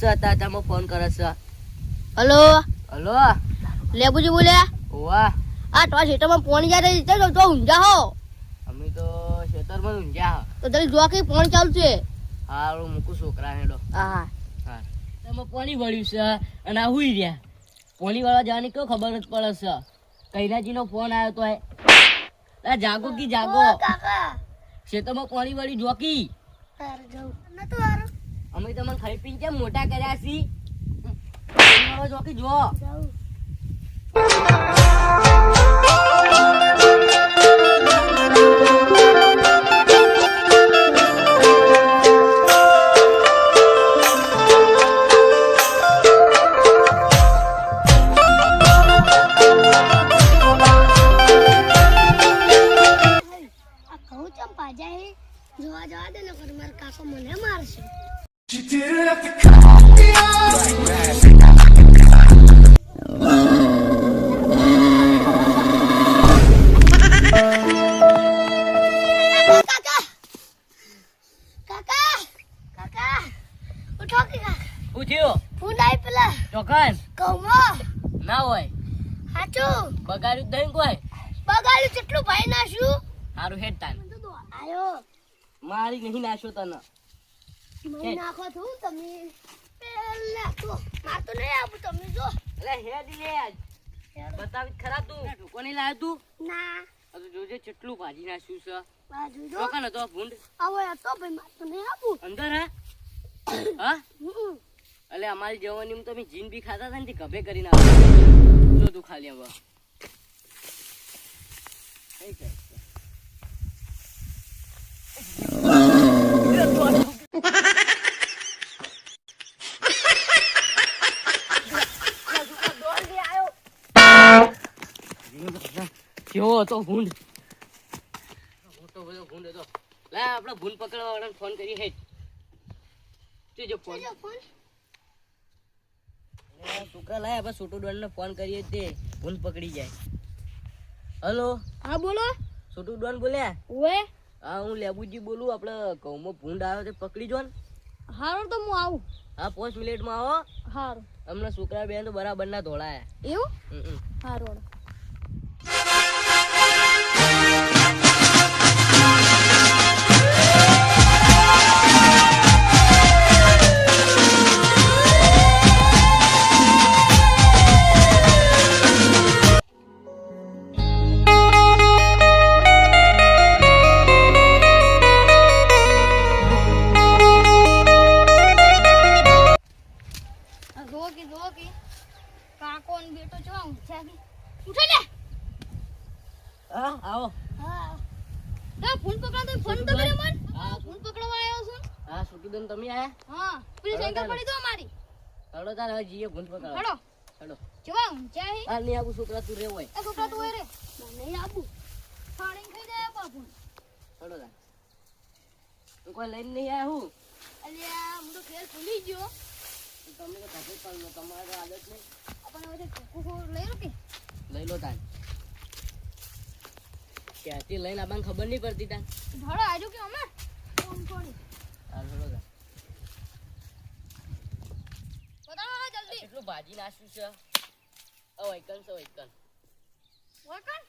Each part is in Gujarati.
છે તાતામાં ફોન કરે છે. હલો હલો લેબુજી બોલ્યા? વાહ આ તો ખેતરમાં પાણી જાય છે તો ઊંઝા હો. અમે તો ખેતરમાં ઊંઝા તો જલ્દી જોવા કે પાણી ચાલુ છે. હારું મૂકું છોકરા હેડો. હા હા એમાં પાણી વળ્યું છે અને આ હુઈ રહ્યા. પાણી વાળા જવાની કેવું ખબર જ પડે છે. કૈલાજી નો ફોન આવ્યો તો જાગો કી જાગો. કાકા ખેતરમાં પાણી વળી જોકી. અમે તમને ખાઈ પીને કેમ મોટા કર્યા છી. જોકી જો જોવા જવા દે ને મારા કાકો મને મારશે. ચોકન ના હોય હાચું બગાડ્યું દહીં કોઈ બગાડ્યું કેટલું ભાઈ નાખ્યું. સારું હેડ તાન આયો મારી નહીં નાખ્યો તને મને નાખો છું તમે પેલા તો માર તો નહીં આપું તમે જો. એટલે હેડ યાર બતાવી ખરા તું કોની લાવ્યો તું? ના આ જોજે કેટલું ભાજી નાખ્યું છે. બાજુ જો ચોકન હતો ભૂંડ આવો તો ભાઈ માર તો નહીં આપું અંદર હા એટલે અમારી જવાની તમે જીન બી ખાતા હતા ને ગભે કરીને જો તું ખાલી હવે કેવો હતો ભૂંડ? મોટો બધો ભૂંડ હતો. લે આપણે ભૂંડ પકડવા વાળાને ફોન કરી હેડ. જો ફોન છોકરા લાય આપણે છોટો ડોન ફોન કરીએ તે ભૂંડ પકડી જાય. હલો હા બોલો. છોટું ડોન બોલ્યા? ઓએ હા હું લેબુજી બોલું. આપણે ઘઉંમાં ભૂંડ આવ્યો તે પકડી જો ને. હારું તો હું આવું. હા 5 મિનિટમાં આવો. હારું હમણાં છોકરા બેન તો બરાબર ના ધોળાયા. એવું હારું. કાકો ને બેટો છો ઉઠ્યા કે ઉઠે લે. હા આવો. હા ના ફોન પકડા તો ફોન તો કરે મન. હા ફોન પકડવા આવ્યો છું. હા છોટું ડોન તમે આયા? હા પેલી સાયકલ પડી તો અમારી. હડો તાર હવે જીએ ભૂંડ પકડવા. હડો હડો જવા ઊંચા હે. આ નહીં આવું છોકરા તું રે હોય. એ છોકરા તું રે નહીં આબુ પાણી ખાઈ જાય બાપુ. હડો તાર તું કોઈ લઈને નહીં આયા હું? અલ્યા હું તો ખેલ ભૂલી ગયો. તમે તો ખાતે પણ તમારે આદત નહીં. આપણે હવે કુકુ લઈ લો કે લઈ લો તાન. ક્યાંથી લઈને આપણને ખબર નહીં પડતી તાન. ધડો આજુ કે અમે ફોન કરી હાલ હડો તાન. બતાવો જલ્દી. કેટલું ભાજી નાખ્યું છે. વૈકન છે વૈકન. વળકણ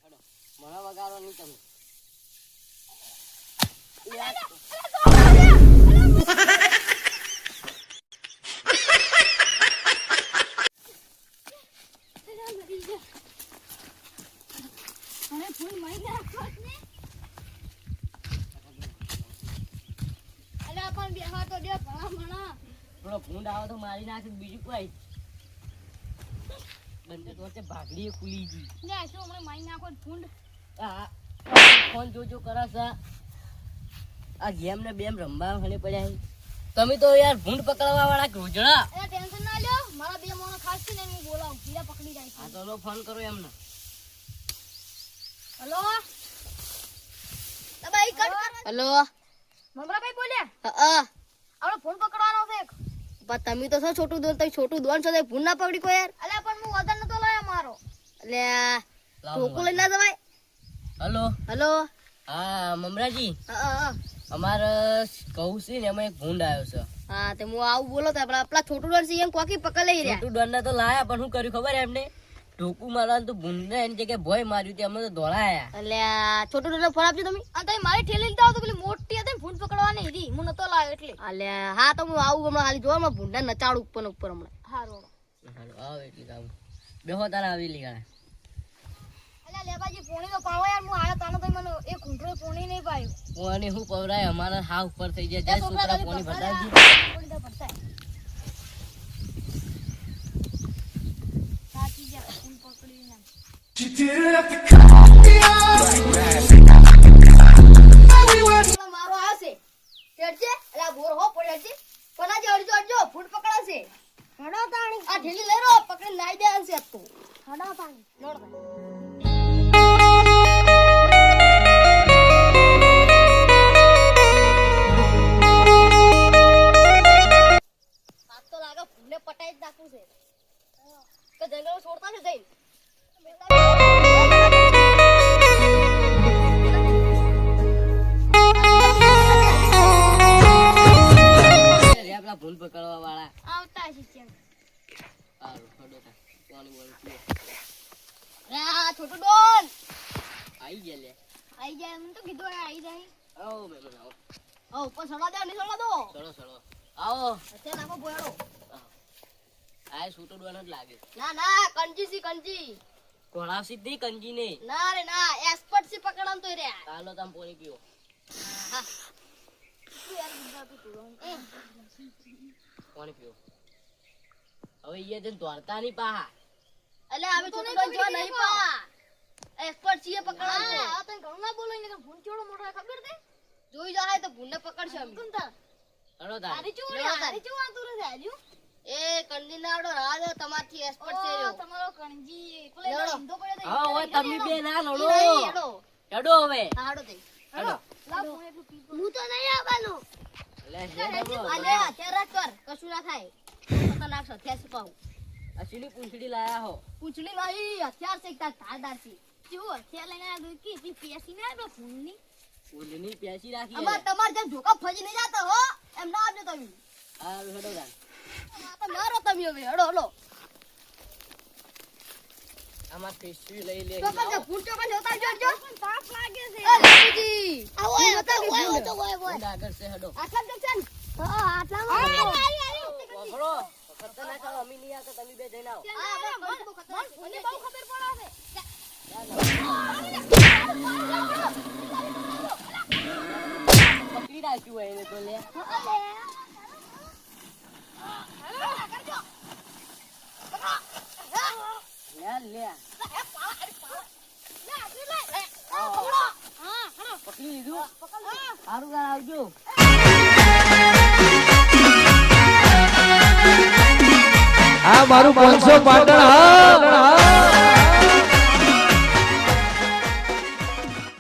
હડો મને વગાડો નહીં તમે. થોડો ભૂંડ આવે તો મારી નાખે બીજું કોઈ બંને તો વચ્ચે ભાગડી ખુલી ગઈ. ફોન જોજો કરે છે. આ ગેમ ને બેમ રમવા હણે પડ્યા. તમે તો યાર ભૂંડ પકડવા વાળા રોજડા. ટેન્શન ના લ્યો મારા બે મોનો ખાસ છે ને હું બોલાવું હીરા પકડી જાય. હા તો ફોન કરો એમને. હેલો દબાઈ કટ. હેલો મમરાભાઈ બોલ્યા? હા આપણો ફોન પકડવાનો છે. પણ તમે તો છો છોટું દોન. તમે છોટું દોન છો ભૂંડ ના પકડી કોઈ યાર. અલ્યા પણ હું વગર નતો લાયો મારો. એટલે ટોકો લઈ ના જવાય. હેલો હેલો હા મમરાજી. અમારે કહું છે ને એમાં એક ભૂંડ આવ્યો છે. હા તે હું આવું બોલો તો પેલા છોટું ડોન સી એમ કોકી પકડ લઈ રહ્યા છોટું ડોનને તો લાયા પણ શું કર્યું ખબર એમને ઢોકું મારવાનું તો ભૂંડને એની જગ્યાએ ભોય માર્યું તે અમે તો દોડાયા. એટલે આ છોટું ડોન ફોન આપજો તમે અને તમે મારી ઠેલી લીધા તો પેલી મોટી હતી ફૂન પકડવાની હતી હું નતો લાવ્યો એટલે એટલે હા તો હું આવું હમણાં હાલી જોવા ભૂંડા નચાડું ઉપર ને ઉપર હમણાં હારું આવ એટલે કામ બેહો તારા આવી લીધા. અલ્યા લેબાજી પોણી તો પાવો યાર હું આયો તાનો તો મને એક ઘૂંટડો પોણી નહીં પાયો પોણી હું પવરાય અમારા હા ઉપર થઈ જાય જાય છોકરા પોણી ભરતા દી પોણી તો પડતા સાચી જા ફૂન પકડી ના મારો આવશે ચડજે અલા બોર હો પડ્યા છે કોના જે અડજો અડજો ફૂટ પકડાશે હડો તાણી આ ઢેલી લઈ રો પકડી નાઈ દે આંસે તું હડો તાણી લોડ તો લાગે ફૂલે પટાઈ જ નાખું છે કે જંગલ છોડતા છે જઈ આપણા ભૂલ પકડવા વાળા આવતા છે ચેન સારું ખડો તા પાણી બોલ રા છોટો ડોન આઈ ગયા લે આઈ જાય એમ તો કીધું આઈ જાય આવો મેમન આવો ઓ ઉપર સડા દે નહીં સડા દો ચલો ચલો આવો અત્યારે નાખો બોયાડો આ છોટો ડોન જ લાગે ના ના કંજી સી કંજી ઘોડા સીધી કંજી ને ના રે ના એક્સપર્ટ સી પકડન તો રે ચાલો તમ પોણી પીઓ હા તું યાર બુદ્ધા તું પાણી પીઓ હવે ઈએ જન દ્વારતા ની પાહા અલે હવે છોટો ડોન જો નહીં પા એક્સપર્ટ સી પકડન તો આ તને ઘણું ના બોલો ને ભૂન ચોડો મોટો ખબર દે જોઈ જાય તો ભૂનને પકડશે અમે કુંતા ચલો તા આરી ચુ આતું રે આજુ એ કંજી નાડો રાજો તમારથી એક્સપર્ટ છે યો તમારો કંજી પેલે હિંદો પડે હા ઓય તમે બે ના લડો હેડો હેડો હવે હાડો દે હેડો હું તો નહીં આવવાનો લે હેડો આલે અત્યારે કર કશું ના થાય પતા નાખો થેસ પાઉ આ સીડી પૂંછડી લાયા હો પૂછલી લાઈ હથિયાર છે તા ધારદારથી જો હથિયાર લઈને આ દુકી થી પેસી ના આવ્યો ફૂલની ફૂલની પ્યાસી રાખી અમાર તમાર જેમ ધોકા ફજી નહીં જાતો હો એમ ના આવજો તમે હા હેડો તા આ તો મારો તમે હવે હેડો હેડો આમાં પેસ્ટ્રી લઈ લે તો પણ ફૂલ ચોકન હોતા જોડજો તાપ લાગે છે એ લાગુજી આવો ઓય તો ઓય આગળ છે હેડો આટલા જશે હા આટલામાં પકડો ખતરનાક આવો અમી નહીં આવતો તમે બે જઈને આવો મને બહુ ખબર પડે પકડી રાખ્યું હોય એને તો લે લે પકડી લીધું સારું ગાર આવજો આ મારું 500 પાટણ હા